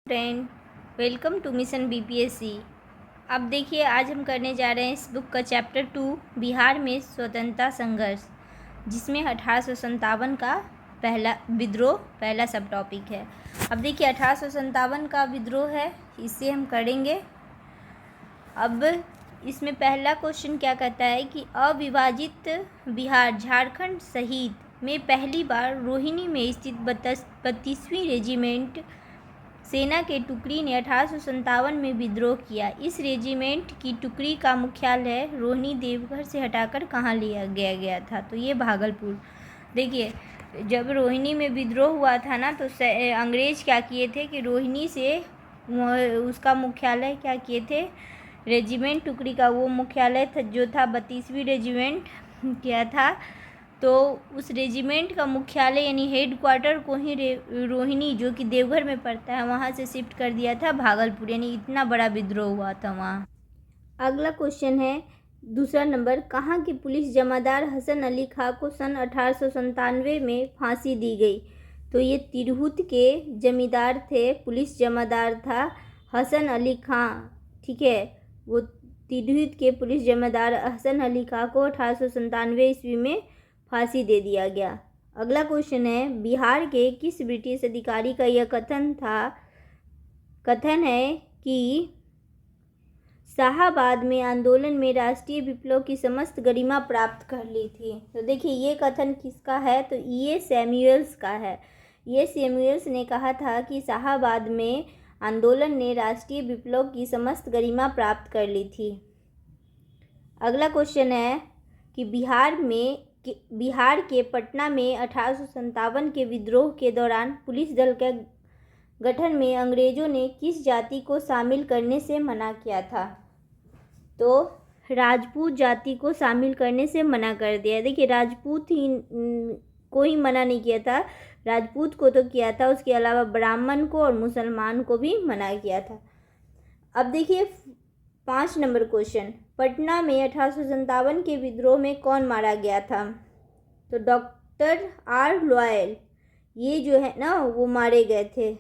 Friend, welcome to mission BPSC. अब देखिए, आज हम करने जा रहे हैं इस बुक का चैप्टर 2 बिहार में स्वतंत्रता संघर्ष, जिसमें 1857 का पहला विद्रोह पहला सब टॉपिक है। अब देखिए, 1857 का विद्रोह है, इससे हम करेंगे। अब इसमें पहला क्वेश्चन क्या कहता है कि अविभाजित बिहार झारखंड सहित में पहली बार रोहिणी में स्थित 32वीं रेजिमेंट सेना के टुकड़ी ने 1857 में विद्रोह किया। इस रेजिमेंट की टुकड़ी का मुख्यालय रोहिणी देवघर से हटाकर कहाँ लिया गया था? तो ये भागलपुर। देखिए, जब रोहिणी में विद्रोह हुआ था ना, तो अंग्रेज क्या किए थे कि रोहिणी से उसका मुख्यालय क्या किए थे, रेजिमेंट टुकड़ी का वो मुख्यालय था जो था 32वीं रेजिमेंट क्या था, तो उस रेजिमेंट का मुख्यालय यानी हेड क्वार्टर को ही रोहिणी जो कि देवघर में पड़ता है वहाँ से शिफ्ट कर दिया था भागलपुर। यानी इतना बड़ा विद्रोह हुआ था वहाँ। अगला क्वेश्चन है दूसरा नंबर, कहाँ के पुलिस जमादार हसन अली खां को सन 1897 में फांसी दी गई? तो ये तिरहुत के जमींदार थे, पुलिस जमादार था हसन अली खां। ठीक है, वो तिरहुत के पुलिस जमादार हसन अली खां को 1897 ईस्वी में फांसी दे दिया गया। अगला क्वेश्चन है, बिहार के किस ब्रिटिश अधिकारी का यह कथन है कि शाहाबाद में आंदोलन में राष्ट्रीय विप्लव की समस्त गरिमा प्राप्त कर ली थी? तो देखिए, ये कथन किसका है? तो ये सैमुअल्स का है। ये सैमुअल्स ने कहा था कि शाहाबाद में आंदोलन ने राष्ट्रीय विप्लव की समस्त गरिमा प्राप्त कर ली थी। अगला क्वेश्चन है कि बिहार के पटना में 1857 के विद्रोह के दौरान पुलिस दल के गठन में अंग्रेजों ने किस जाति को शामिल करने से मना किया था? तो राजपूत जाति को शामिल करने से मना कर दिया। देखिए, राजपूत ही को ही मना नहीं किया था, राजपूत को तो किया था, उसके अलावा ब्राह्मण को और मुसलमान को भी मना किया था। अब देखिए 5 नंबर क्वेश्चन, पटना में 1857 के विद्रोह में कौन मारा गया था? तो डॉक्टर आर लॉयल, ये जो है ना वो मारे गए थे।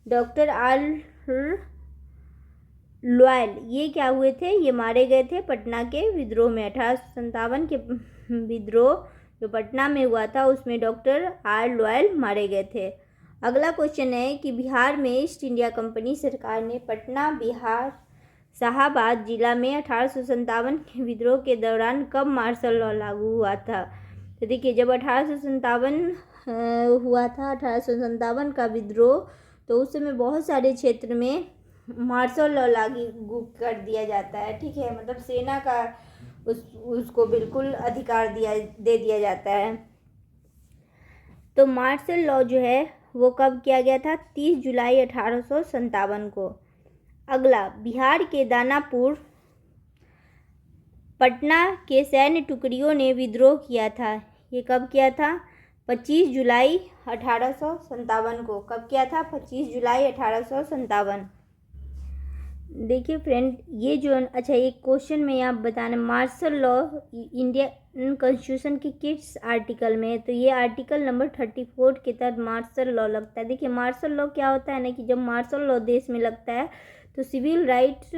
डॉक्टर आर लॉयल ये क्या हुए थे? ये मारे गए थे पटना के विद्रोह में। 1857 के विद्रोह जो पटना में हुआ था उसमें डॉक्टर आर लॉयल मारे गए थे। अगला क्वेश्चन है कि बिहार में ईस्ट इंडिया कंपनी सरकार ने पटना, बिहार, शाहाबाद जिला में 1857 के विद्रोह के दौरान कब मार्शल लॉ लागू हुआ था? तो देखिए, जब 1857 हुआ था, 1857 का विद्रोह, तो उस समय बहुत सारे क्षेत्र में मार्शल लॉ लागू कर दिया जाता है। ठीक है, मतलब सेना का उसको बिल्कुल अधिकार दे दिया जाता है। तो मार्शल लॉ जो है वो कब किया गया था? 30 जुलाई 1857 को। अगला, बिहार के दानापुर पटना के सैन्य टुकड़ियों ने विद्रोह किया था। ये कब किया था? 25 जुलाई 1857 को। कब किया था? 25 जुलाई 1857। देखिए फ्रेंड, ये जो अच्छा एक क्वेश्चन में यहाँ बताना, मार्शल लॉ इंडियन कॉन्स्टिट्यूशन के किस आर्टिकल में है? तो ये आर्टिकल नंबर 34 के तहत मार्शल लॉ लगता है। देखिए, मार्शल लॉ क्या होता है ना कि जब मार्शल लॉ देश में लगता है तो सिविल राइट्स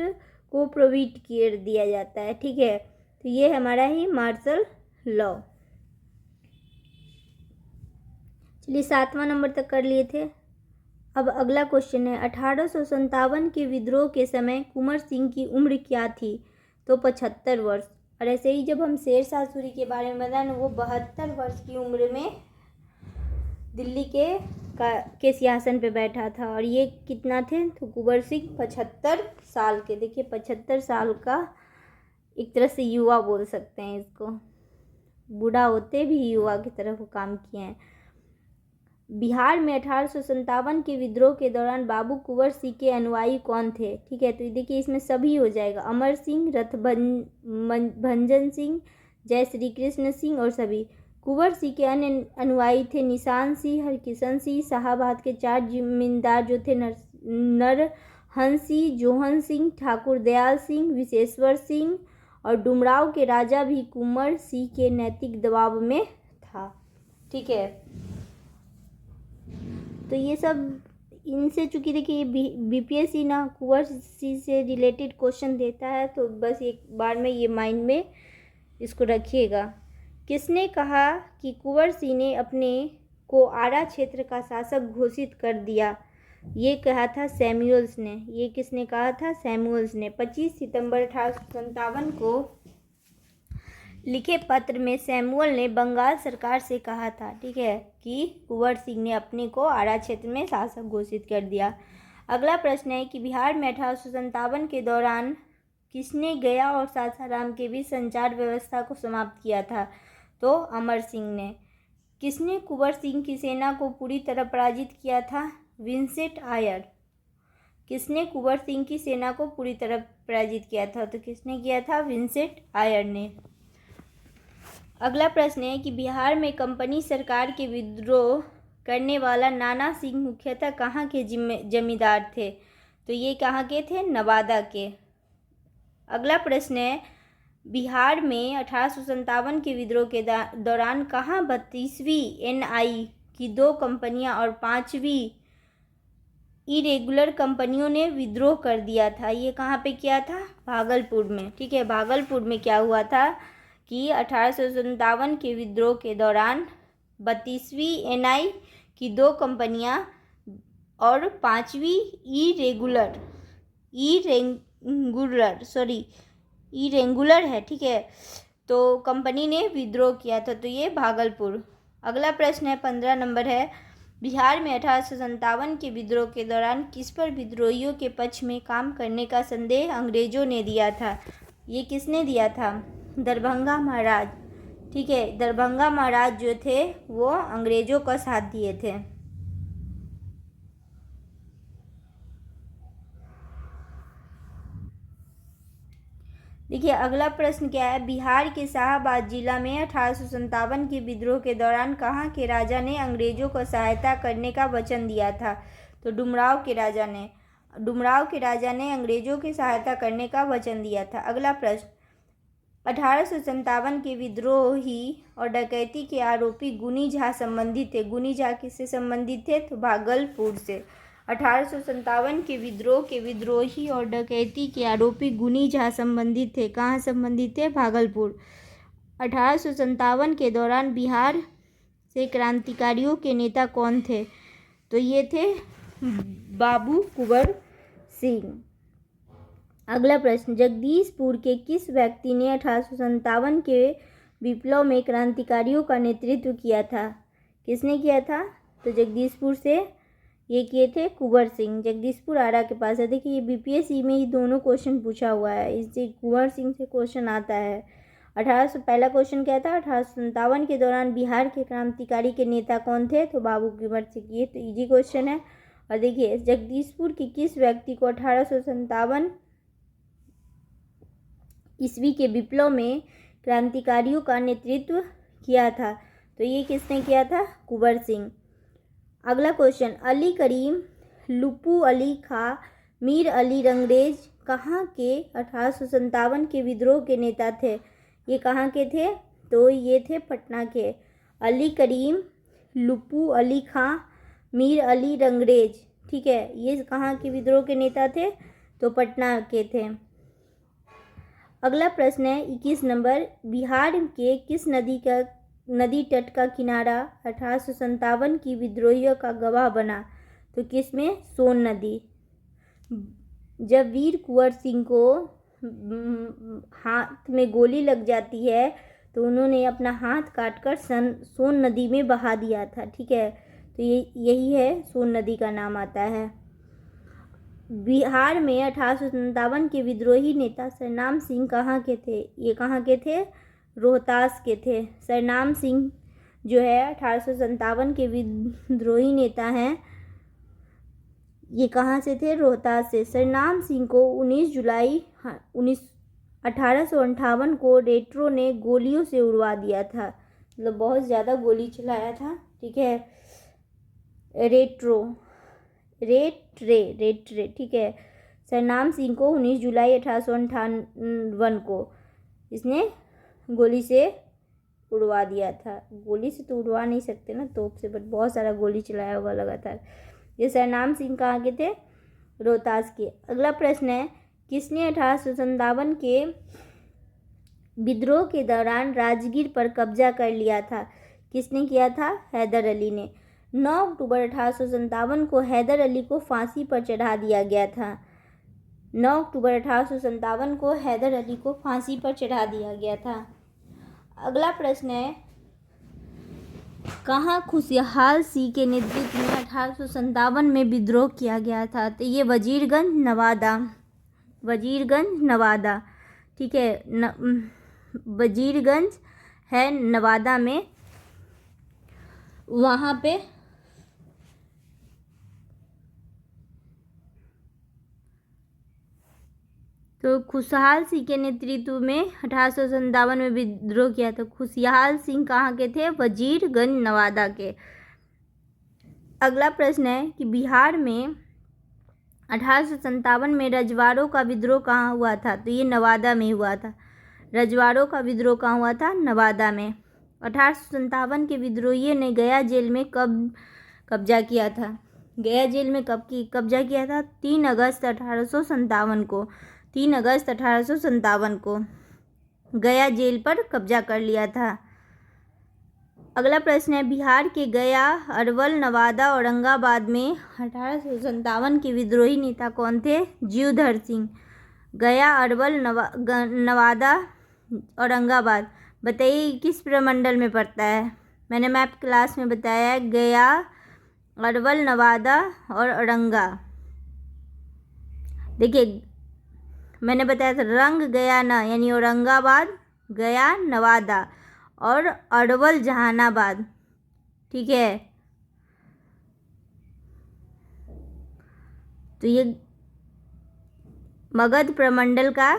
को प्रोविड कर दिया जाता है। ठीक है, तो ये हमारा ही मार्शल लॉ। चलिए 7वां नंबर तक कर लिए थे। अब अगला क्वेश्चन है, 1857 के विद्रोह के समय कुंवर सिंह की उम्र क्या थी? तो 75 वर्ष। और ऐसे ही जब हम शेरशाह सूरी के बारे में बताएं, वो 72 वर्ष की उम्र में दिल्ली के सिंहासन पे बैठा था। और ये कितना थे? तो कुंवर सिंह 75 साल के। देखिए, 75 साल का एक तरह से युवा बोल सकते हैं इसको, बूढ़ा होते भी युवा की तरह वो काम किए हैं। बिहार में 1857 के विद्रोह के दौरान बाबू कुंवर सिंह के अनुयायी कौन थे? ठीक है, तो देखिए इसमें सभी हो जाएगा, अमर सिंह, रथभंजन सिंह, जय श्री कृष्ण सिंह और सभी। कुंवर सिंह के अन्य अनुयायी थे निशान सिंह, हरकिशन सिंह, शाहाबाद के 4 जमींदार जो थे नरहंस सिंह, जोहन सिंह, ठाकुर दयाल सिंह, विशेश्वर सिंह और डुमराव के राजा भी कुंवर सिंह के नैतिक दबाव में था। ठीक है, तो ये सब इनसे चूँकि देखिए बीपीएससी ना कुंवर सिंह से रिलेटेड क्वेश्चन देता है, तो बस एक बार में ये माइंड में इसको रखिएगा। किसने कहा कि कुंवर सिंह ने अपने को आरा क्षेत्र का शासक घोषित कर दिया? ये कहा था सैमुअल्स ने। ये किसने कहा था? सैमुअल्स ने। 25 सितंबर 1857 को लिखे पत्र में सैमुअल ने बंगाल सरकार से कहा था, ठीक है, कि कुंवर सिंह ने अपने को आरा क्षेत्र में शासक घोषित कर दिया। अगला प्रश्न है कि बिहार में 1857 के दौरान किसने गया और सासाराम के बीच संचार व्यवस्था को समाप्त किया था? तो अमर सिंह ने। किसने कुंवर सिंह की सेना को पूरी तरह पराजित किया था? Vincent Eyre. किसने कुंवर सिंह की सेना को पूरी तरह पराजित किया था? तो किसने किया था? विंसेंट आयर ने। अगला प्रश्न है कि बिहार में कंपनी सरकार के विद्रोह करने वाला नाना सिंह मुख्यतः कहाँ के जमींदार थे? तो ये कहाँ के थे? नवादा के। अगला प्रश्न है बिहार में 1857 के विद्रोह के दौरान कहाँ 32वीं एनआई की 2 कंपनियां और 5वीं इरेगुलर कंपनियों ने विद्रोह कर दिया था? ये कहाँ पे किया था? भागलपुर में, ठीक है। भागलपुर में क्या हुआ था कि 1857 के विद्रोह के दौरान 32वीं एनआई की 2 कंपनियां और 5वीं इरेगुलर है, ठीक है, तो कंपनी ने विद्रोह किया था। तो ये भागलपुर। अगला प्रश्न है 15 नंबर है बिहार में 1857 के विद्रोह के दौरान किस पर विद्रोहियों के पक्ष में काम करने का संदेह अंग्रेजों ने दिया था? ये किसने दिया था? दरभंगा महाराज, ठीक है। दरभंगा महाराज जो थे वो अंग्रेजों का साथ दिए थे। देखिए अगला प्रश्न क्या है बिहार के शाहाबाद जिला में 1857 के विद्रोह के दौरान कहाँ के राजा ने अंग्रेजों को सहायता करने का वचन दिया था? तो डुमराव के राजा ने अंग्रेजों की सहायता करने का वचन दिया था। अगला प्रश्न 1857 के विद्रोही और डकैती के आरोपी गुनी झा संबंधित थे। गुनी झा किससे संबंधित थे? तो भागलपुर से। 1857 के विद्रोह के विद्रोही और डकैती के आरोपी गुनी झा संबंधित थे। कहाँ संबंधित थे? भागलपुर। 1857 के दौरान बिहार से क्रांतिकारियों के नेता कौन थे? तो ये थे बाबू कुंवर सिंह। अगला प्रश्न जगदीशपुर के किस व्यक्ति ने 1857 के विप्लव में क्रांतिकारियों का नेतृत्व किया था? किसने किया था? तो जगदीशपुर से ये किए थे कुंवर सिंह। जगदीशपुर आरा के पास है। देखिए ये बीपीएससी में ही दोनों क्वेश्चन पूछा हुआ है, इससे कुंवर सिंह से क्वेश्चन आता है। पहला क्वेश्चन क्या था? 1857 के दौरान बिहार के क्रांतिकारी के नेता कौन थे? तो बाबू कुंवर सिंह। ये तो इजी क्वेश्चन है। और देखिए जगदीशपुर के किस व्यक्ति को 1857 ईस्वी के विप्लव में क्रांतिकारियों का नेतृत्व किया था? तो ये किसने किया था? कुंवर सिंह। अगला क्वेश्चन अली करीम, लुपू अली खां, मीर अली रंगरेज कहाँ के 1857 के विद्रोह के नेता थे? ये कहाँ के थे? तो ये थे पटना के। अली करीम, लुपू अली खां, मीर अली रंगरेज, ठीक है, ये कहाँ के विद्रोह के नेता थे? तो पटना के थे। अगला प्रश्न है 21 नंबर बिहार के किस नदी तट का किनारा 1857 की विद्रोहियों का गवाह बना? तो किसमें? सोन नदी। जब वीर कुंवर सिंह को हाथ में गोली लग जाती है तो उन्होंने अपना हाथ काटकर सोन नदी में बहा दिया था, ठीक है, तो यही है, सोन नदी का नाम आता है। बिहार में 1857 के विद्रोही नेता सरनाम सिंह कहाँ के थे? ये कहाँ के थे? रोहतास के थे। सरनाम सिंह जो है 1857 के विद्रोही नेता हैं, ये कहाँ से थे? रोहतास से। सरनाम सिंह को 19 जुलाई 1858 को रेट्रो ने गोलियों से उड़वा दिया था, मतलब बहुत ज़्यादा गोली चलाया था, ठीक है। रेट्रे, ठीक है। सरनाम सिंह को 19 जुलाई 1858 को इसने गोली से उड़वा दिया था। गोली से तो उड़वा नहीं सकते ना, तोप से, बट बहुत सारा गोली चलाया होगा लगातार। ये सरनाम सिंह कहाँ के थे? रोहतास के। अगला प्रश्न है, किसने 1857 के विद्रोह के दौरान राजगीर पर कब्जा कर लिया था? किसने किया था? हैदर अली ने। 9 अक्टूबर 1857 को हैदर अली को फांसी पर चढ़ा दिया गया था। 9 अक्टूबर 1857 को हैदर अली को फांसी पर चढ़ा दिया गया था। अगला प्रश्न है, कहाँ खुशहाल सिंह के नेतृत्व में 1857 में विद्रोह किया गया था? तो ये वजीरगंज नवादा, वजीरगंज नवादा, ठीक है, वजीरगंज है नवादा में, वहाँ पे तो खुशहाल सिंह के नेतृत्व में 1857 में विद्रोह किया था। खुशहाल सिंह कहाँ के थे? वजीरगंज नवादा के। अगला प्रश्न है कि बिहार में 1857 में रजवाड़ों का विद्रोह कहाँ हुआ था? तो ये नवादा में हुआ था। रजवाड़ों का विद्रोह कहाँ हुआ था? नवादा में। 1857 के विद्रोहियों ने गया जेल में कब कब्जा किया था? गया जेल में कब कब्जा किया था? 3 अगस्त 1857 को। 3 अगस्त 1857 को गया जेल पर कब्जा कर लिया था। अगला प्रश्न है, बिहार के गया, अरवल, नवादा, औरंगाबाद में 1857 के विद्रोही नेता कौन थे? जीवधर सिंह। गया, अरवल, नवादा, औरंगाबाद, बताइए किस प्रमंडल में पड़ता है? मैंने मैप क्लास में बताया है, गया, अरवल, नवादा और औरंगा। देखिए मैंने बताया था रंग गया ना, यानी औरंगाबाद, गया, नवादा और अरवल जहानाबाद, ठीक है। तो ये मगध प्रमंडल का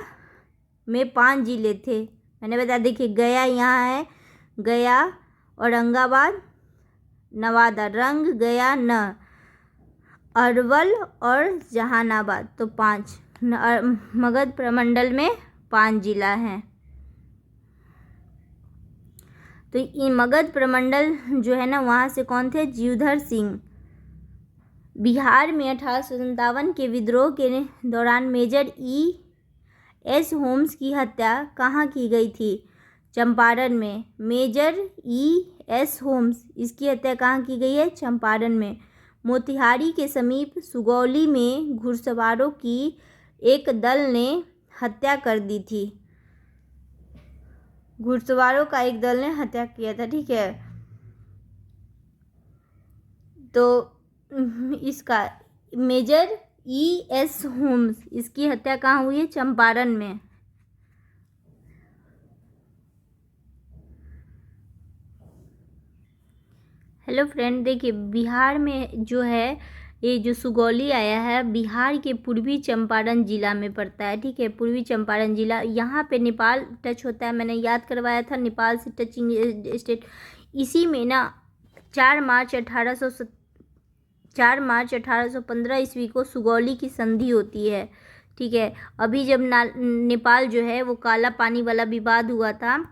में 5 जिले थे, मैंने बताया। देखिए गया यहाँ है, गया, औरंगाबाद, नवादा, रंग गया न, अरवल और जहानाबाद, तो 5 मगध प्रमंडल में 5 जिला हैं। तो ये मगध प्रमंडल जो है ना, वहाँ से कौन थे? जीवधर सिंह। बिहार में 1857 के विद्रोह के दौरान मेजर E.S. होम्स की हत्या कहाँ की गई थी? चंपारण में। Major E.S. होम्स, इसकी हत्या कहाँ की गई है? चंपारण में। मोतिहारी के समीप सुगौली में घुड़सवारों की एक दल ने हत्या कर दी थी। घुड़सवारों का एक दल ने हत्या किया था, ठीक है। तो इसका मेजर E.S. होम्स, इसकी हत्या कहाँ हुई है? चंपारण में। हेलो फ्रेंड, देखिए बिहार में जो है ये जो सुगौली आया है, बिहार के पूर्वी चंपारण जिला में पड़ता है, ठीक है। पूर्वी चंपारण जिला, यहाँ पे नेपाल टच होता है, मैंने याद करवाया था, नेपाल से टचिंग स्टेट। इसी में ना 4 मार्च 1815 ईस्वी को सुगौली की संधि होती है, ठीक है। अभी जब नेपाल जो है वो काला पानी वाला विवाद हुआ था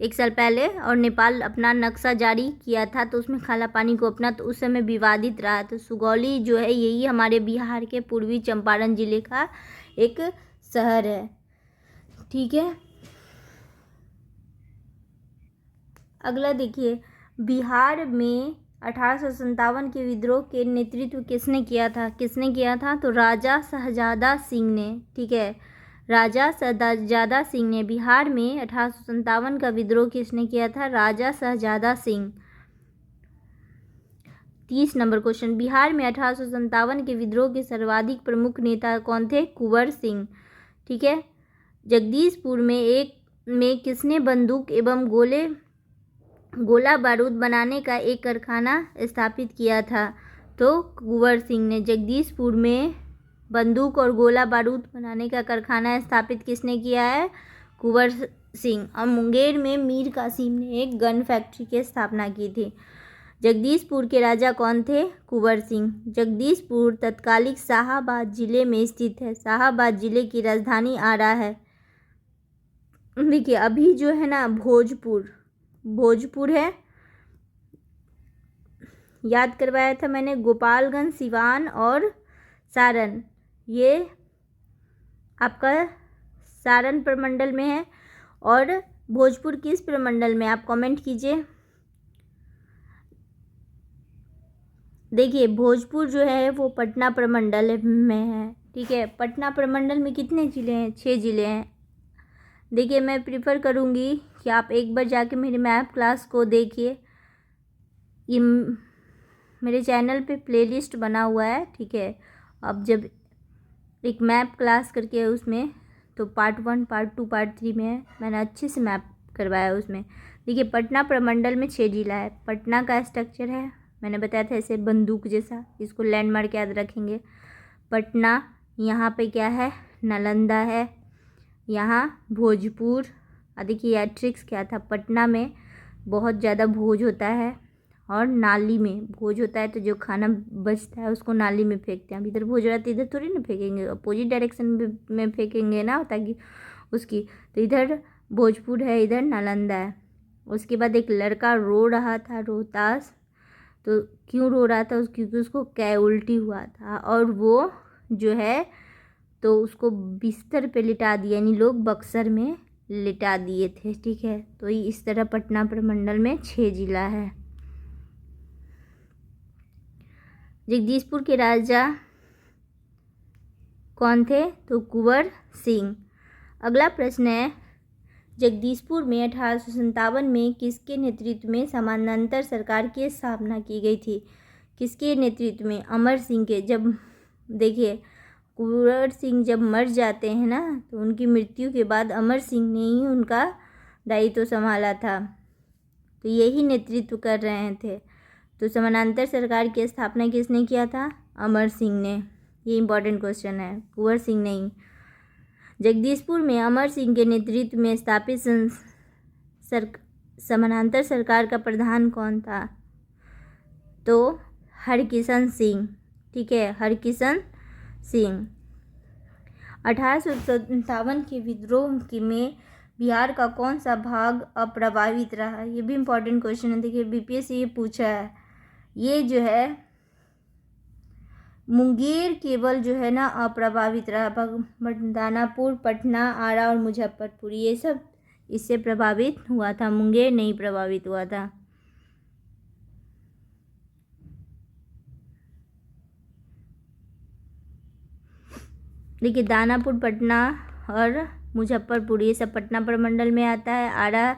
1 साल पहले, और नेपाल अपना नक्शा जारी किया था, तो उसमें काला पानी को अपना, तो उस समय विवादित रहा। तो सुगौली जो है यही हमारे बिहार के पूर्वी चंपारण जिले का एक शहर है, ठीक है। अगला देखिए, बिहार में 1857 के विद्रोह के नेतृत्व किसने किया था? किसने किया था? तो राजा शहजादा सिंह ने, ठीक है। राजा शहजादा सिंह ने। बिहार में 1857 का विद्रोह किसने किया था? राजा शहजादा सिंह। 30 नंबर क्वेश्चन, बिहार में 1857 के विद्रोह के सर्वाधिक प्रमुख नेता कौन थे? कुंवर सिंह, ठीक है। जगदीशपुर में किसने बंदूक एवं गोला बारूद बनाने का एक कारखाना स्थापित किया था? तो कुंवर सिंह ने। जगदीशपुर में बंदूक और गोला बारूद बनाने का कारखाना स्थापित किसने किया है? कुंवर सिंह। और मुंगेर में मीर कासिम ने एक गन फैक्ट्री की स्थापना की थी। जगदीशपुर के राजा कौन थे? कुंवर सिंह। जगदीशपुर तत्कालीन शाहाबाद जिले में स्थित है। शाहाबाद जिले की राजधानी आरा है। देखिए अभी जो है ना भोजपुर है, याद करवाया था मैंने, गोपालगंज, सिवान और सारण। ये आपका सारण प्रमंडल में है। और भोजपुर किस प्रमंडल में, आप कमेंट कीजिए। देखिए भोजपुर जो है वो पटना प्रमंडल में है। ठीक है, पटना प्रमंडल में कितने ज़िले हैं? 6 ज़िले हैं। देखिए मैं प्रिफर करूँगी कि आप एक बार जाके मेरी मैप क्लास को देखिए। ये मेरे चैनल पे प्लेलिस्ट बना हुआ है। ठीक है, अब जब एक मैप क्लास करके है उसमें, तो पार्ट 1, पार्ट 2, पार्ट 3 में है, मैंने अच्छे से मैप करवाया उसमें। देखिए पटना प्रमंडल में 6 जिला है। पटना का स्ट्रक्चर है, मैंने बताया था ऐसे बंदूक जैसा, इसको लैंडमार्क याद रखेंगे। पटना, यहाँ पे क्या है, नालंदा है, यहाँ भोजपुर। देखिए यार ट्रिक्स क्या था, पटना में बहुत ज़्यादा भोज होता है और नाली में भोज होता है, तो जो खाना बचता है उसको नाली में फेंकते हैं। अब इधर भोज रहा है तो इधर थोड़ी ना फेंकेंगे, अपोजिट डायरेक्शन में फेंकेंगे ना, ताकि उसकी, तो इधर भोजपुर है, इधर नालंदा है। उसके बाद एक लड़का रो रहा था रोहतास, तो क्यों रो रहा था, क्योंकि उसको कै उल्टी हुआ था और वो जो है तो उसको बिस्तर पे लिटा दिया, यानी लोग बक्सर में लिटा दिए थे। ठीक है, तो इस तरह पटना प्रमंडल में 6 जिला है। जगदीशपुर के राजा कौन थे, तो कुंवर सिंह। अगला प्रश्न है, जगदीशपुर में 1857 में किसके नेतृत्व में समानांतर सरकार की स्थापना की गई थी? किसके नेतृत्व में? अमर सिंह के। जब देखिए कुंवर सिंह जब मर जाते हैं ना, तो उनकी मृत्यु के बाद अमर सिंह ने ही उनका दायित्व संभाला था, तो यही नेतृत्व कर रहे थे। तो समानांतर सरकार की स्थापना किसने किया था? अमर सिंह ने। ये इंपॉर्टेंट क्वेश्चन है, कुंवर सिंह नहीं। जगदीशपुर में अमर सिंह के नेतृत्व में स्थापित समानांतर सरकार का प्रधान कौन था? तो हरकिशन सिंह। ठीक है, हरकिशन सिंह। 1857 के विद्रोह में बिहार का कौन सा भाग अप्रभावित रहा? ये भी इम्पोर्टेंट क्वेश्चन है। देखिए बीपीएससी ये पूछा है। ये जो है मुंगेर केवल जो है ना अप्रभावित रहा, दानापुर, पटना, आरा और मुजफ्फरपुर ये सब इससे प्रभावित हुआ था, मुंगेर नहीं प्रभावित हुआ था। देखिए दानापुर, पटना और मुजफ्फरपुर ये सब पटना प्रमंडल में आता है। आरा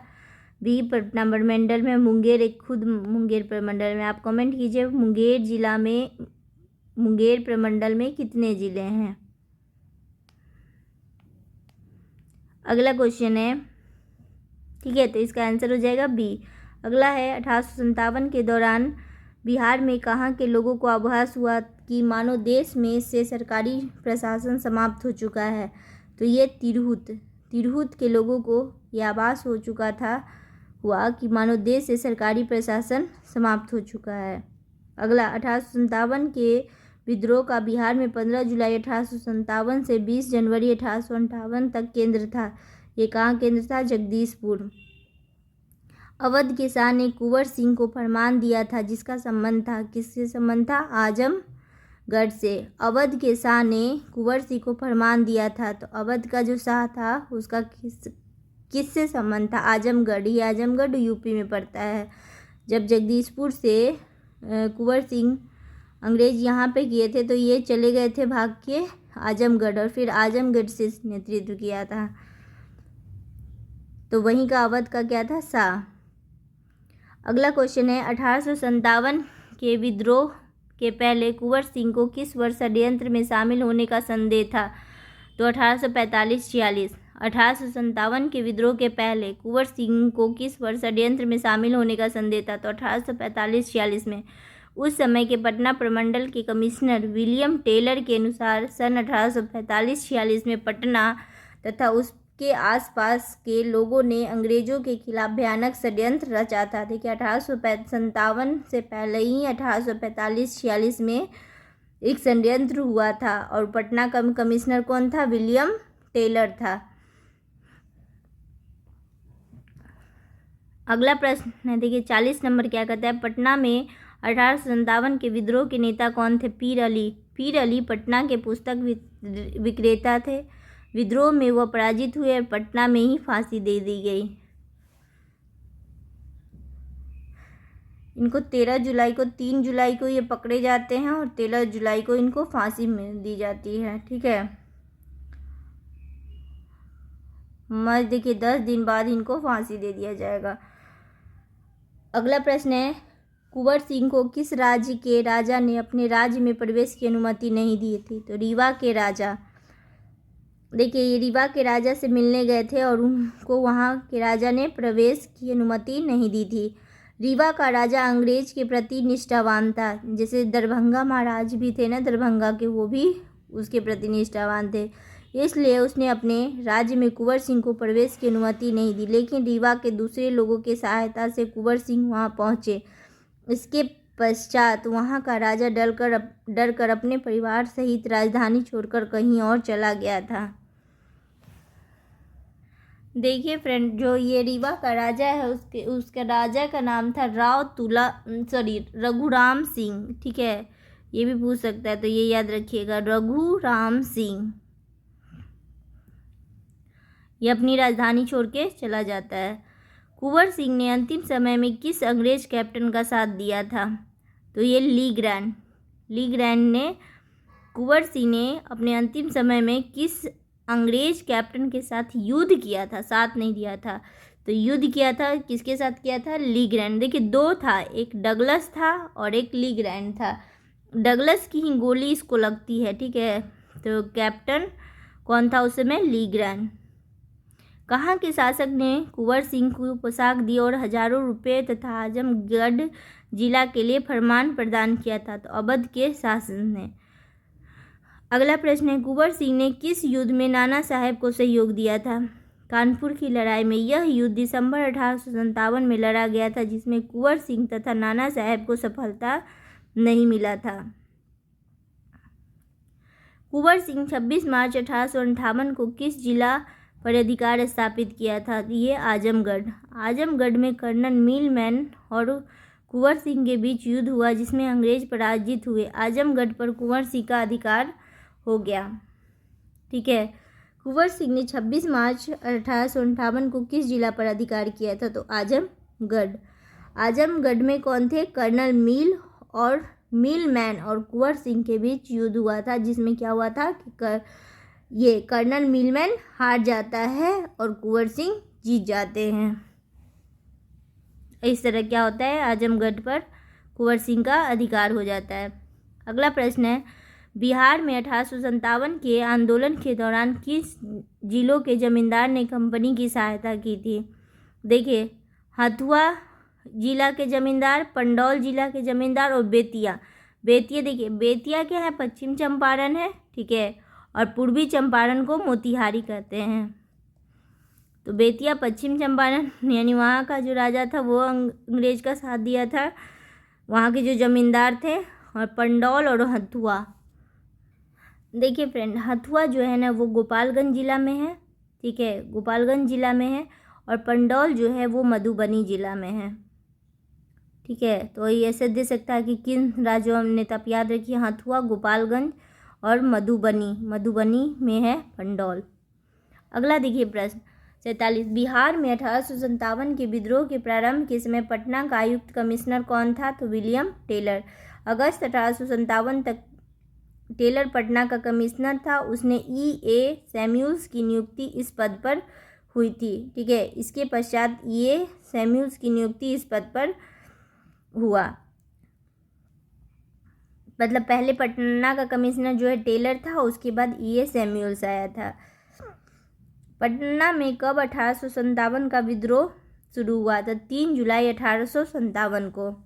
भी पटना प्रमंडल में, मुंगेर एक खुद मुंगेर प्रमंडल में। आप कमेंट कीजिए मुंगेर जिला में, मुंगेर प्रमंडल में कितने ज़िले हैं? अगला क्वेश्चन है, ठीक है, तो इसका आंसर हो जाएगा बी। अगला है 1857 के दौरान बिहार में कहाँ के लोगों को आभास हुआ कि मानो देश में से सरकारी प्रशासन समाप्त हो चुका है? तो ये तिरहुत के लोगों को ये आभास हो चुका था, हुआ कि मानो देश से सरकारी प्रशासन समाप्त हो चुका है। अगला 1857 के विद्रोह का बिहार में 15 जुलाई 1857 से 20 जनवरी 1858 तक केंद्र था। ये कहाँ केंद्र था? जगदीशपुर। अवध के शाह ने कुंवर सिंह को फरमान दिया था, जिसका संबंध था, किससे संबंध था? आजमगढ़ से। अवध के शाह ने कुंवर सिंह को फरमान दिया था, तो अवध का जो शाह था उसका किससे संबंध था? आजमगढ़। ये आजमगढ़ यूपी में पड़ता है। जब जगदीशपुर से कुंवर सिंह अंग्रेज यहाँ पे किए थे, तो ये चले गए थे भाग के आजमगढ़, और फिर आजमगढ़ से नेतृत्व किया था, तो वहीं का अवध का क्या था? शाह। अगला क्वेश्चन है, 1857 के विद्रोह के पहले कुंवर सिंह को किस वर्ष षड्यंत्र में शामिल होने का संदेह था? तो 1845-46। 1857 के विद्रोह के पहले कुंवर सिंह को किस वर्ष षड्यंत्र में शामिल होने का संदेह था? तो 1845-46 में। उस समय के पटना प्रमंडल के कमिश्नर विलियम टेलर के अनुसार सन 1845-46 में पटना तथा उसके आसपास के लोगों ने अंग्रेजों के खिलाफ भयानक षड्यंत्र रचा था। देखिए 1857 से पहले ही 1845-46 में एक षड्यंत्र हुआ था, और पटना का कमिश्नर कौन था? विलियम टेलर था। अगला प्रश्न है, देखिए 40 नंबर क्या कहता है? पटना में 1857 के विद्रोह के नेता कौन थे? पीर अली। पीर अली पटना के पुस्तक विक्रेता थे। विद्रोह में वह पराजित हुए और पटना में ही फांसी दे दी गई। इनको 13 जुलाई को 3 जुलाई को ये पकड़े जाते हैं और 13 जुलाई को इनको फांसी में दी जाती है। ठीक है, मत देखिए 10 दिन बाद इनको फांसी दे दिया जाएगा। अगला प्रश्न है, कुंवर सिंह को किस राज्य के राजा ने अपने राज्य में प्रवेश की अनुमति नहीं दी थी? तो रीवा के राजा। देखिए, ये रीवा के राजा से मिलने गए थे और उनको वहाँ के राजा ने प्रवेश की अनुमति नहीं दी थी। रीवा का राजा अंग्रेज के प्रति निष्ठावान था। जैसे दरभंगा महाराज भी थे ना, दरभंगा के, वो भी उसके प्रति निष्ठावान थे, इसलिए उसने अपने राज्य में कुंवर सिंह को प्रवेश की अनुमति नहीं दी। लेकिन रीवा के दूसरे लोगों के सहायता से कुंवर सिंह वहां पहुंचे। इसके पश्चात वहां का राजा डर कर अपने परिवार सहित राजधानी छोड़कर कहीं और चला गया था। देखिए फ्रेंड, जो ये रीवा का राजा है उसका राजा का नाम था रघुराम सिंह। ठीक है, ये भी पूछ सकता है, तो ये याद रखिएगा, रघुराम सिंह। ये अपनी राजधानी छोड़ के चला जाता है। कुंवर सिंह ने अंतिम समय में किस अंग्रेज कैप्टन का साथ दिया था? तो ये ली ग्रैंड ने, कुंवर सिंह ने अपने अंतिम समय में किस अंग्रेज कैप्टन के साथ युद्ध किया था? साथ नहीं दिया था, तो युद्ध किया था, किसके साथ किया था? Le Grand. देखिए, दो था, एक डगलस था और एक ली ग्रैंड था। डगलस की ही गोली इसको लगती है। ठीक है, तो कैप्टन कौन था उस समय? Le Grand. कहाँ के शासक ने कुंवर सिंह को पोशाक दी और हजारों रुपये तथा आजमगढ़ जिला के लिए फरमान प्रदान किया था? तो अवध के शासन ने। अगला प्रश्न है, कुंवर सिंह ने किस युद्ध में नाना साहेब को सहयोग दिया था? कानपुर की लड़ाई में। यह युद्ध दिसंबर 1857 में लड़ा गया था, जिसमें कुंवर सिंह तथा नाना साहेब को सफलता नहीं मिला था। कुंवर सिंह 26 मार्च 1858 को किस जिला पर अधिकार स्थापित किया था? ये आजमगढ़ में कर्नल मिलमैन और कुंवर सिंह के बीच युद्ध हुआ, जिसमें अंग्रेज पराजित हुए। आजमगढ़ पर कुंवर सिंह का अधिकार हो गया। ठीक है, कुंवर सिंह ने 26 मार्च 1858 को किस जिला पर अधिकार किया था? तो आजमगढ़ में कौन थे? कर्नल मिलमैन और कुंवर सिंह के बीच युद्ध हुआ था, जिसमें क्या हुआ था कि ये कर्नल मिलमैन हार जाता है और कुंवर सिंह जीत जाते हैं। इस तरह क्या होता है, आजमगढ़ पर कुंवर सिंह का अधिकार हो जाता है। अगला प्रश्न है, बिहार में 1857 के आंदोलन के दौरान किस जिलों के जमींदार ने कंपनी की सहायता की थी? देखिए, हथुआ जिला के जमींदार, पंडौल जिला के जमींदार और बेतिया। देखिए, बेतिया क्या है? पश्चिम चंपारण है। ठीक है, और पूर्वी चंपारण को मोतिहारी कहते हैं। तो बेतिया पश्चिम चंपारण, यानी वहाँ का जो राजा था वो अंग्रेज का साथ दिया था, वहाँ के जो जमींदार थे। और पंडौल और हथुआ, देखिए फ्रेंड, हथुआ जो है ना वो गोपालगंज जिला में है। ठीक है, गोपालगंज जिला में है। और पंडौल जो है वो मधुबनी जिला में है। ठीक है, तो ये ऐसे दे सकता है कि किन राज्यों ने, तब याद रखिए, हथुआ, गोपालगंज और मधुबनी में है पंडौल। अगला देखिए प्रश्न 47, बिहार में 1857 के विद्रोह के प्रारंभ के समय पटना का आयुक्त कमिश्नर कौन था? तो विलियम टेलर। अगस्त 1857 तक टेलर पटना का कमिश्नर था। उसने E.A. सैमुअल्स की नियुक्ति इस पद पर हुई थी। ठीक है, इसके पश्चात E.A. सैमुअल्स की नियुक्ति इस पद पर हुआ। मतलब पहले पटना का कमिश्नर जो है टेलर था, उसके बाद E.A. सैमुअल्स आया था। पटना में कब 1857 का विद्रोह शुरू हुआ था? 3 जुलाई 1857 को।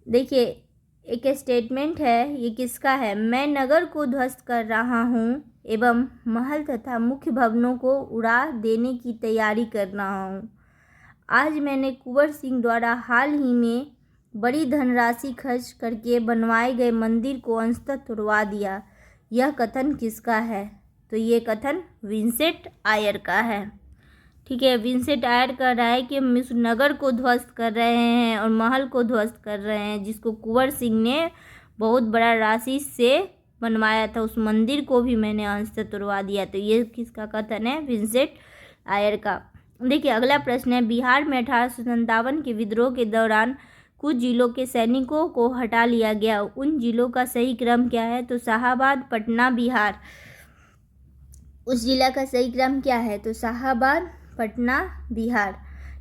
देखिए, एक स्टेटमेंट है, ये किसका है? मैं नगर को ध्वस्त कर रहा हूँ एवं महल तथा मुख्य भवनों को उड़ा देने की तैयारी कर रहा हूँ। आज मैंने कुंवर सिंह द्वारा हाल ही में बड़ी धनराशि खर्च करके बनवाए गए मंदिर को अंशतः तुड़वा दिया। यह कथन किसका है? तो ये कथन विंसेंट आयर का है। ठीक है, विंसेंट आयर कह रहा है कि हम इस नगर को ध्वस्त कर रहे हैं और महल को ध्वस्त कर रहे हैं, जिसको कुंवर सिंह ने बहुत बड़ा राशि से बनवाया था। उस मंदिर को भी मैंने अंशतः तोड़वा दिया। तो ये किसका कथन है? विंसेंट आयर का। देखिए अगला प्रश्न है, बिहार में 1857 के विद्रोह के दौरान कुछ जिलों के सैनिकों को हटा लिया गया। उन जिलों का सही क्रम क्या है? तो शाहाबाद, पटना, बिहार। उस जिला का सही क्रम क्या है? तो शाहाबाद, पटना, बिहार।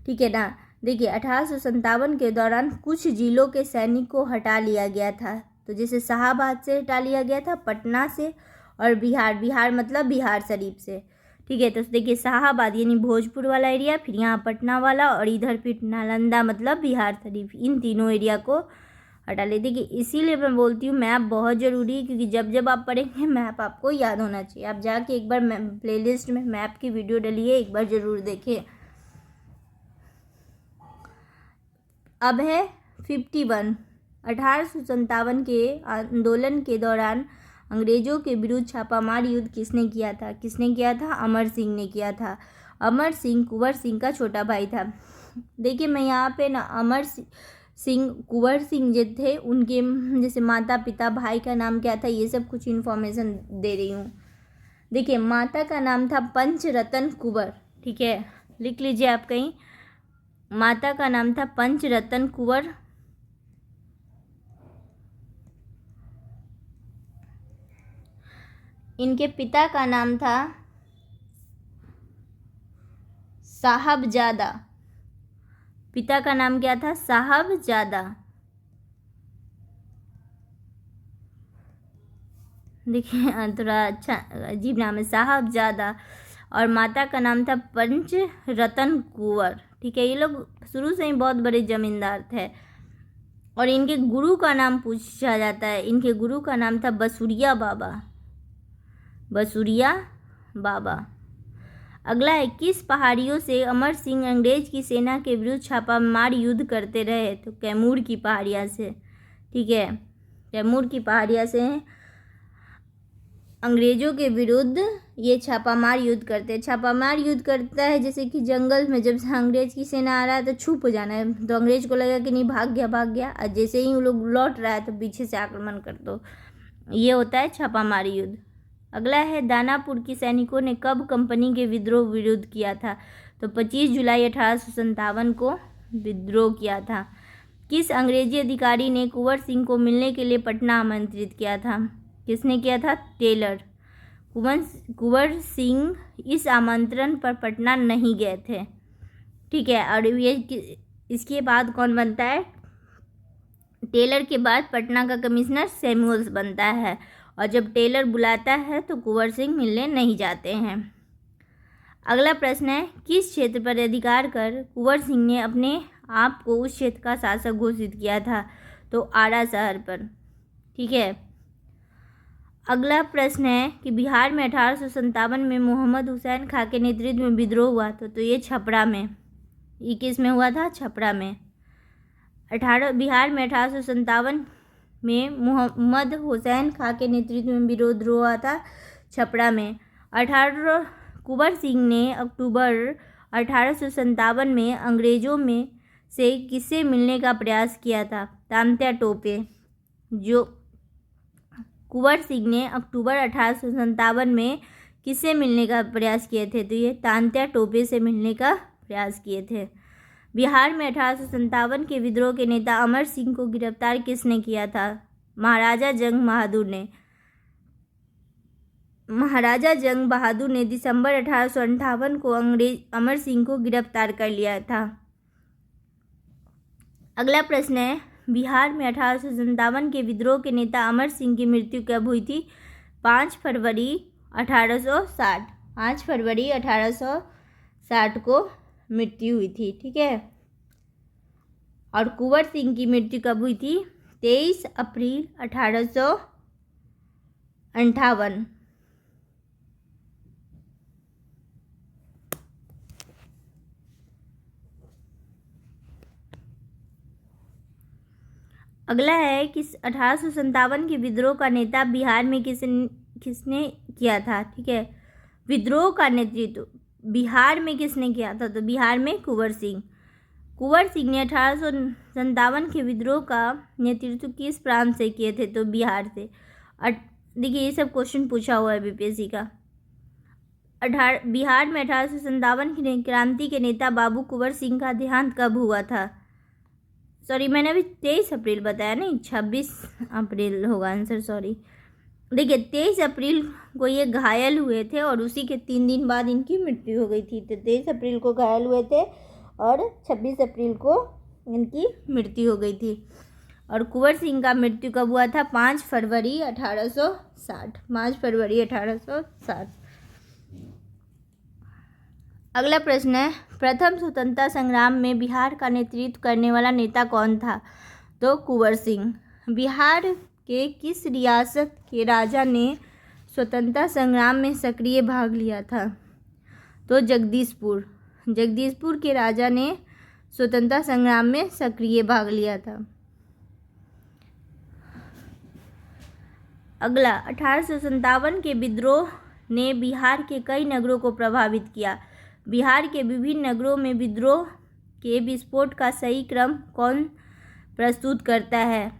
ठीक है ना। देखिए 1857 के दौरान कुछ जिलों के सैनिक को हटा लिया गया था। तो जैसे शाहाबाद से हटा लिया गया था, पटना से, और बिहार मतलब बिहार शरीफ से। ठीक है, तो देखिए शाहाबाद यानी भोजपुर वाला एरिया, फिर यहाँ पटना वाला, और इधर फिर नालंदा मतलब बिहार शरीफ। इन तीनों एरिया को हटा ले। देखिए इसीलिए मैं बोलती हूँ मैप बहुत ज़रूरी है, क्योंकि जब जब आप पढ़ेंगे मैप आपको याद होना चाहिए। आप जाके एक बार प्लेलिस्ट में मैप की वीडियो डलिए, एक बार ज़रूर देखें। अब है 51। 1857 के आंदोलन के दौरान अंग्रेजों के विरुद्ध छापामार युद्ध किसने किया था? किसने किया था? अमर सिंह ने किया था। अमर सिंह कुंवर सिंह का छोटा भाई था। देखिए मैं यहाँ पे ना अमर सिंह, कुंवर सिंह जो थे उनके जैसे माता पिता, भाई का नाम क्या था, ये सब कुछ इन्फॉर्मेशन दे रही हूँ। देखिए माता का नाम था पंचरतन कुंवर। ठीक है, लिख लीजिए आप कहीं। माता का नाम था पंचरतन कुंवर। इनके पिता का नाम था साहबजादा। पिता का नाम क्या था? साहबजादा। देखिए थोड़ा अच्छा अजीब नाम है, साहबजादा। और माता का नाम था पंचरतन कुंवर। ठीक है, ये लोग शुरू से ही बहुत बड़े जमींदार थे। और इनके गुरु का नाम पूछा जाता है। इनके गुरु का नाम था बसुरिया बाबा। बसुरिया बाबा। अगला है, किस पहाड़ियों से अमर सिंह अंग्रेज की सेना के विरुद्ध छापामार युद्ध करते रहे? तो कैमूर की पहाड़ियाँ से। ठीक है, कैमूर की पहाड़ियाँ से अंग्रेजों के विरुद्ध ये छापामार युद्ध करते हैं। छापामार युद्ध करता है जैसे कि जंगल में जब से अंग्रेज की सेना आ रहा है तो छुप जाना है, तो अंग्रेज को लगा कि नहीं भाग गया, और जैसे ही वो लोग लौट रहा है तो पीछे से आक्रमण कर दो। ये होता है छापामारी युद्ध। अगला है, दानापुर की सैनिकों ने कब कंपनी के विद्रोह विरुद्ध किया था? तो 25 जुलाई 1857 को विद्रोह किया था। किस अंग्रेजी अधिकारी ने कुंवर सिंह को मिलने के लिए पटना आमंत्रित किया था? किसने किया था? टेलर। कुंवर सिंह इस आमंत्रण पर पटना नहीं गए थे। ठीक है, और ये इसके बाद कौन बनता है? टेलर के बाद पटना का कमिश्नर सैमुअल्स बनता है। और जब टेलर बुलाता है तो कुंवर सिंह मिलने नहीं जाते हैं। अगला प्रश्न है, किस क्षेत्र पर अधिकार कर कुंवर सिंह ने अपने आप को उस क्षेत्र का शासक घोषित किया था? तो आरा शहर पर। ठीक है, अगला प्रश्न है कि बिहार में 1857 में मोहम्मद हुसैन खां के नेतृत्व में विद्रोह हुआ था। तो ये छपरा में। ये किस में हुआ था? छपरा में। बिहार में 1857 में मोहम्मद हुसैन खां के नेतृत्व में विरोध हुआ था छपरा में। कुंवर सिंह ने अक्टूबर 1857 में अंग्रेजों में से किससे मिलने का प्रयास किया था? तात्या टोपे। जो कुंवर सिंह ने अक्टूबर 1857 में किससे मिलने का प्रयास किए थे? तो ये तात्या टोपे से मिलने का प्रयास किए थे। बिहार में 1857 के विद्रोह के नेता अमर सिंह को गिरफ्तार किसने किया था? महाराजा जंग बहादुर ने। महाराजा जंग बहादुर ने दिसंबर 1858 को अमर सिंह को गिरफ्तार कर लिया था। अगला प्रश्न है, बिहार में 1857 के विद्रोह के नेता अमर सिंह की मृत्यु कब हुई थी? 5 फरवरी 1860। 5 फरवरी 1860 को मृत्यु हुई थी। ठीक है, और कुंवर सिंह की मृत्यु कब हुई थी? 23 अप्रैल 1858। अगला है कि 1857 के विद्रोह का नेता बिहार में किसने किया था? ठीक है, विद्रोह का नेतृत्व बिहार में किसने किया था? तो बिहार में कुंवर सिंह ने 1857 के विद्रोह का नेतृत्व किस प्रांत से किए थे? तो बिहार से। देखिए ये सब क्वेश्चन पूछा हुआ है बीपीएससी का। बिहार में 1857 की क्रांति के नेता बाबू कुंवर सिंह का देहांत कब हुआ था? सॉरी, मैंने अभी 23 अप्रैल बताया, नहीं 26 अप्रैल होगा आंसर, सॉरी। देखिए 23 अप्रैल को ये घायल हुए थे और उसी के 3 दिन बाद इनकी मृत्यु हो गई थी। तो 23 अप्रैल को घायल हुए थे और 26 अप्रैल को इनकी मृत्यु हो गई थी। और कुंवर सिंह का मृत्यु कब हुआ था? 5 फरवरी 1860। 5 फरवरी 1860। अगला प्रश्न है, प्रथम स्वतंत्रता संग्राम में बिहार का नेतृत्व करने वाला नेता कौन था? तो कुंवर सिंह। बिहार के किस रियासत के राजा ने स्वतंत्रता संग्राम में सक्रिय भाग लिया था? तो जगदीशपुर के राजा ने स्वतंत्रता संग्राम में सक्रिय भाग लिया था। अगला, 1857 के विद्रोह ने बिहार के कई नगरों को प्रभावित किया। बिहार के विभिन्न नगरों में विद्रोह के विस्फोट का सही क्रम कौन प्रस्तुत करता है?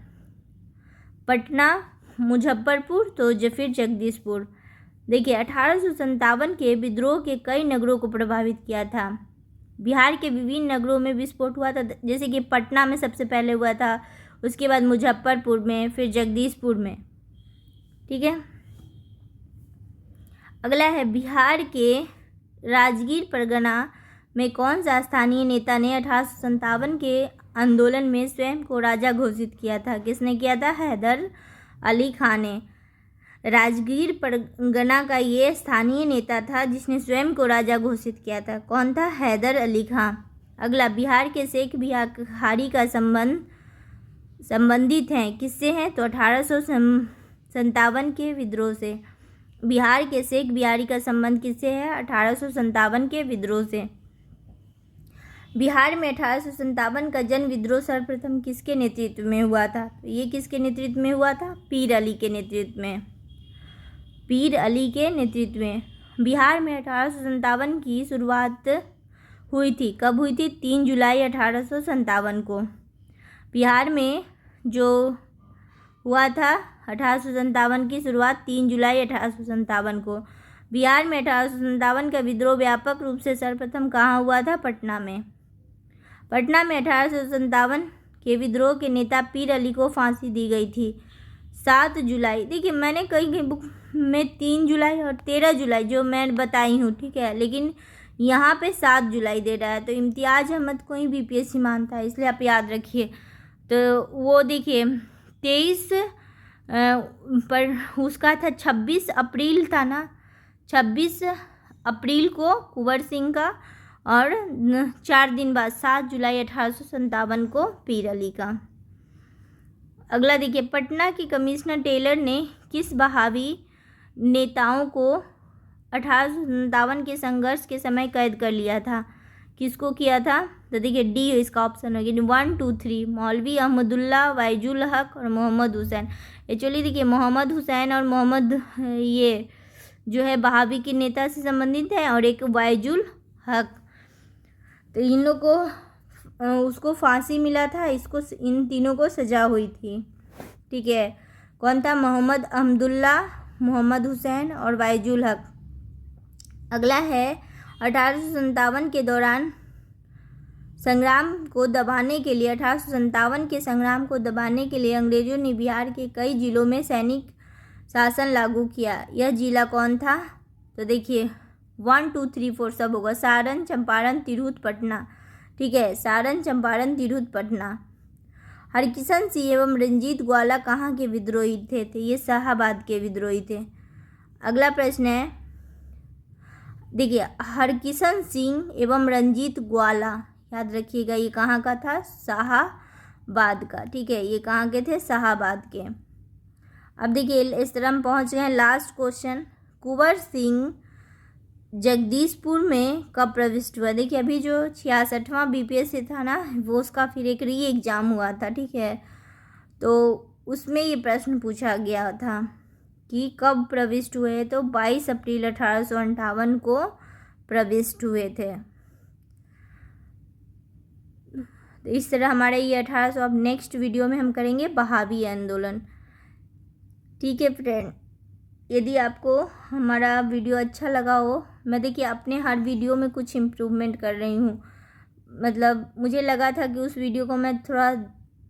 पटना, मुजफ्फरपुर, तो फिर जगदीशपुर। देखिए 1857 के विद्रोह के कई नगरों को प्रभावित किया था। बिहार के विभिन्न नगरों में विस्फोट हुआ था, जैसे कि पटना में सबसे पहले हुआ था, उसके बाद मुजफ्फरपुर में, फिर जगदीशपुर में। ठीक है। अगला है, बिहार के राजगीर परगना में कौन सा स्थानीय नेता ने 1857 के आंदोलन में स्वयं को राजा घोषित किया था? किसने किया था? हैदर अली खान ने। राजगीर परगना का ये स्थानीय नेता था जिसने स्वयं को राजा घोषित किया था। कौन था? हैदर अली खान। अगला, बिहार के शेख बिहारी का संबंधित हैं किससे हैं? तो 1857 के विद्रोह से। बिहार के शेख बिहारी का संबंध किससे है? 1857 के विद्रोह से। बिहार में 1857 का जन विद्रोह सर्वप्रथम किसके नेतृत्व में हुआ था? तो ये किसके नेतृत्व में हुआ था? पीर अली के नेतृत्व में। पीर अली के नेतृत्व में। बिहार में 1857 की शुरुआत हुई थी। कब हुई थी? 3 जुलाई 1857 को। बिहार में जो हुआ था 1857 की शुरुआत 3 जुलाई 1857 को। बिहार में 1857 का विद्रोह व्यापक रूप से सर्वप्रथम कहाँ हुआ था? पटना में। पटना में 1857 के विद्रोह के नेता पीर अली को फांसी दी गई थी 7 जुलाई। देखिए मैंने कई बुक में 3 जुलाई और 13 जुलाई जो मैं बताई हूँ, ठीक है, लेकिन यहाँ पे 7 जुलाई दे रहा है। तो इम्तियाज़ अहमद को ही बीपीएससी मानता है, इसलिए आप याद रखिए। तो वो देखिए 23 पर उसका था 26 अप्रैल था ना, 26 अप्रैल को कुंवर सिंह का, और 4 दिन बाद 7 जुलाई 1857 को पीर अली का। अगला देखिए, पटना की कमिश्नर टेलर ने किस बहावी नेताओं को 1857 के संघर्ष के समय कैद कर लिया था? किसको किया था? तो देखिए डी इसका ऑप्शन हो गया। 1 2 3 मौलवी अहमदुल्ला, वाइजुल हक और मोहम्मद हुसैन। एक्चुअली देखिए मोहम्मद हुसैन और मोहम्मद ये जो है बहावी के नेता से संबंधित है, और एक वाइजुल हक। तो इन लोग को उसको फांसी मिला था, इसको इन तीनों को सजा हुई थी। ठीक है, कौन था? मोहम्मद अहमदुल्ला, मोहम्मद हुसैन और वाइजुल हक। अगला है, 1857 के दौरान संग्राम को दबाने के लिए 1857 के संग्राम को दबाने के लिए अंग्रेजों ने बिहार के कई जिलों में सैनिक शासन लागू किया। यह जिला कौन था? तो देखिए 1 2 3 4 सब होगा। सारण, चंपारण, तिरहुत, पटना। ठीक है, सारण, चंपारण, तिरहुत, पटना। हरकिशन सिंह एवं रंजीत ग्वाला कहाँ के विद्रोही थे? तो ये शाहाबाद के विद्रोही थे। अगला प्रश्न है, देखिए हरकिशन सिंह एवं रंजीत ग्वाला, याद रखिएगा ये कहाँ का था? शाहाबाद का। ठीक है, ये कहाँ के थे? शाहाबाद के। अब देखिए इस तरह हम पहुँच गए लास्ट क्वेश्चन। कुंवर सिंह जगदीशपुर में कब प्रविष्ट हुआ? देखिए अभी जो 66वां बीपीएससी था ना, वो उसका फिर एक री एग्ज़ाम हुआ था, ठीक है, तो उसमें ये प्रश्न पूछा गया था कि कब प्रविष्ट हुए। तो 22 अप्रैल 1858 को प्रविष्ट हुए थे। तो इस तरह हमारा ये 1800। अब नेक्स्ट वीडियो में हम करेंगे बहावी आंदोलन। ठीक है फ्रेंड, यदि आपको हमारा वीडियो अच्छा लगा हो, मैं देखिए अपने हर वीडियो में कुछ इम्प्रूवमेंट कर रही हूँ। मतलब मुझे लगा था कि उस वीडियो को मैं थोड़ा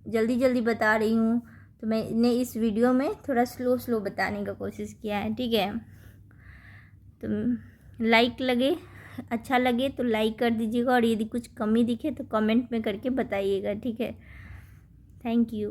जल्दी जल्दी बता रही हूँ, तो मैंने इस वीडियो में थोड़ा स्लो बताने का कोशिश किया है। ठीक है, तो अच्छा लगे तो लाइक कर दीजिएगा, और यदि कुछ कमी दिखे तो कमेंट में करके बताइएगा। ठीक है, थैंक यू।